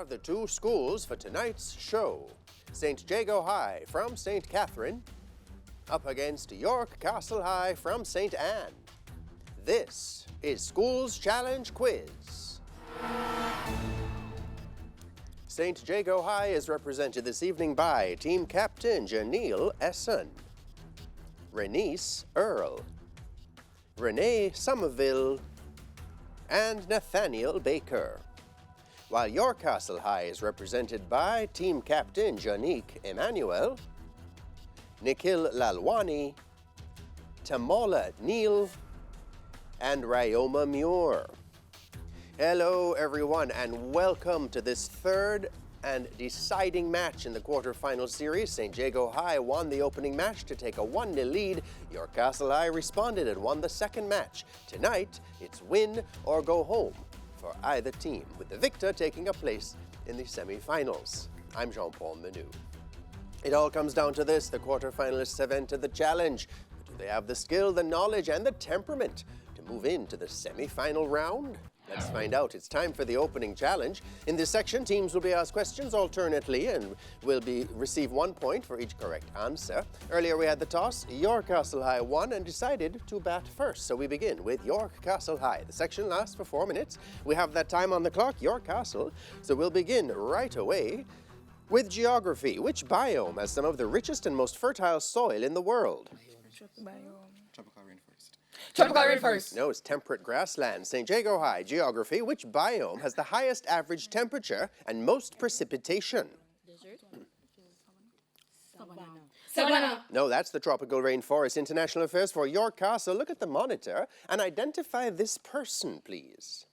the two schools for tonight's show. St. Jago High from St. Catherine up against York Castle High from St. Anne. This is Schools Challenge Quiz. St. Jago High is represented this evening by Team Captain Janelle Esson, Renice Earl, Renee Somerville, and Nathaniel Baker. While York Castle High is represented by Team Captain Janique Emmanuel, Nikhil Lalwani, Tamola Neal, and Ryoma Muir. Hello everyone and welcome to this third and deciding match in the quarterfinal series. St. Jago High won the opening match to take a 1-0 lead. York Castle High responded and won the second match. Tonight, it's win or go home for either team, with the victor taking a place in the semi-finals. I'm Jean-Paul Menu. It all comes down to this. The quarterfinalists have entered the challenge. But do they have the skill, the knowledge, and the temperament to move into the semi-final round? Let's find out. It's time for the opening challenge. In this section, teams will be asked questions alternately and will receive 1 point for each correct answer. Earlier we had the toss. York Castle High won and decided to bat first. So we begin with York Castle High. The section lasts for 4 minutes. We have that time on the clock, York Castle. So we'll begin right away with geography. Which biome has some of the richest and most fertile soil in the world? Tropical rainforest. Tropical rainforest. No, it's temperate grassland. St. Jago High, geography. Which biome has the highest average temperature and most precipitation? Desert. Savannah. No, that's the tropical rainforest. International affairs for York Castle. Look at the monitor and identify this person, please.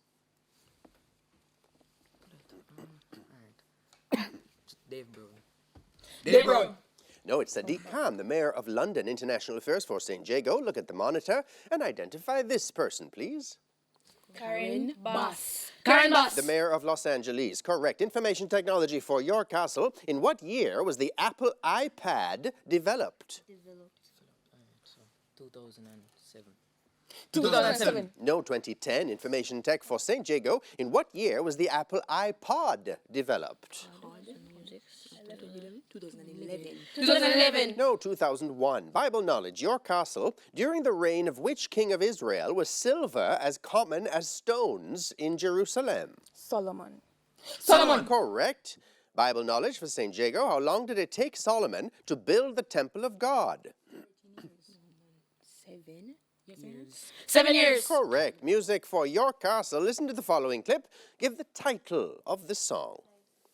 Dave Brown. Dave Brown. No, it's Sadiq Khan, the mayor of London. International affairs for St. Jago. Look at the monitor and identify this person, please. Karen Bass. Karen Bass. The mayor of Los Angeles. Correct. Information technology for York Castle. In what year was the Apple iPad developed? 2007. 2007. No, 2010. Information tech for St. Jago. In what year was the Apple iPod developed? 2011. No, 2001. Bible knowledge. York Castle. During the reign of which king of Israel was silver as common as stones in Jerusalem? Solomon. Correct. Bible knowledge for St. Jago. How long did it take Solomon to build the temple of God? 7 years. Correct. Music for York Castle. Listen to the following clip. Give the title of the song.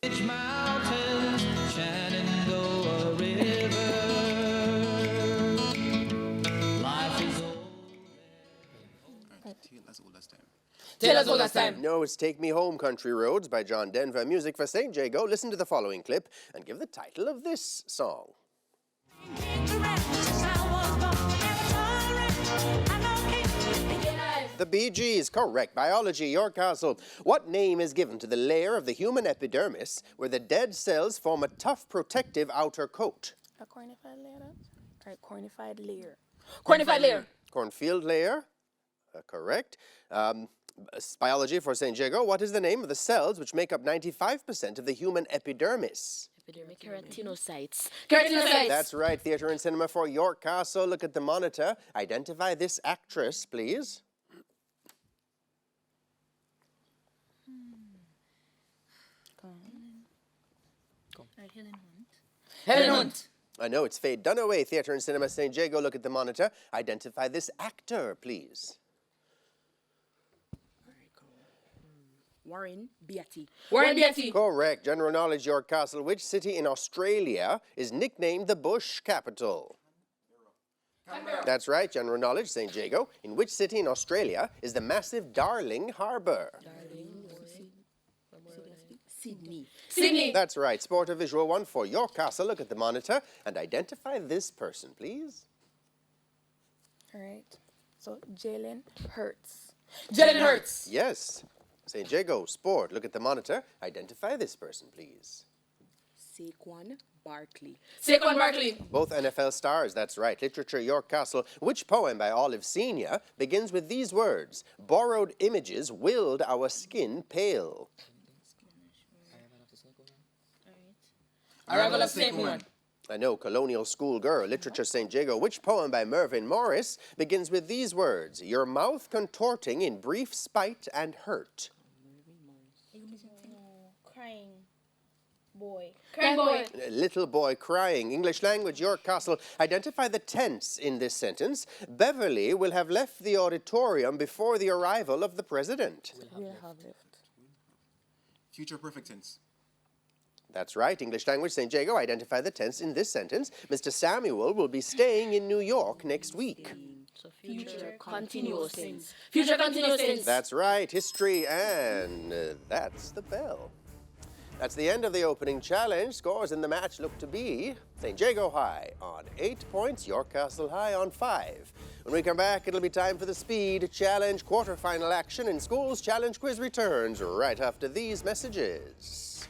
Which mountains Shenandoah River. Life is Tell us all last time. No, it's Take Me Home, Country Roads by John Denver. Music for St. Jago. Listen to the following clip and give the title of this song. The Bee Gees, correct. Biology, York Castle. What name is given to the layer of the human epidermis where the dead cells form a tough protective outer coat? A cornified layer? Or cornified layer? Cornified layer. Cornfield layer, correct. Biology for St. Jago. What is the name of the cells which make up 95% of the human epidermis? Keratinocytes. That's right. Theatre and cinema for York Castle. Look at the monitor. Identify this actress, please. Helen Hunt. I know it's Faye Dunaway, Theatre and Cinema St. Jago. Look at the monitor. Identify this actor, please. Warren Beatty. Warren Beatty. Correct. General knowledge, York Castle. Which city in Australia is nicknamed the Bush capital? Canberra. That's right. General knowledge, St. Jago. In which city in Australia is the massive Darling Harbour? Sydney. That's right. Sport, a visual one for York Castle. Look at the monitor and identify this person, please. All right. So, Jalen Hurts. Jalen Hurts. Yes. St. Jago, sport. Look at the monitor. Identify this person, please. Saquon Barkley. Saquon Barkley. Both NFL stars, that's right. Literature, York Castle. Which poem by Olive Senior begins with these words? Borrowed images willed our skin pale. Arrival of Snake Woman. I know, colonial schoolgirl, literature St. Jago. Which poem by Mervyn Morris begins with these words? Your mouth contorting in brief spite and hurt. Crying boy. Crying boy. Little boy crying. English language, York Castle. Identify the tense in this sentence. Beverly will have left the auditorium before the arrival of the president. Will have left. Future perfect tense. That's right. English language, St. Jago. Identify the tense in this sentence. Mr. Samuel will be staying in New York next week. Future continuous tense. Future continuous tense. That's right. History, and that's the bell. That's the end of the opening challenge. Scores in the match look to be St. Jago High on 8 points, York Castle High on 5. When we come back, it'll be time for the Speed Challenge quarterfinal action, and Schools Challenge Quiz returns right after these messages.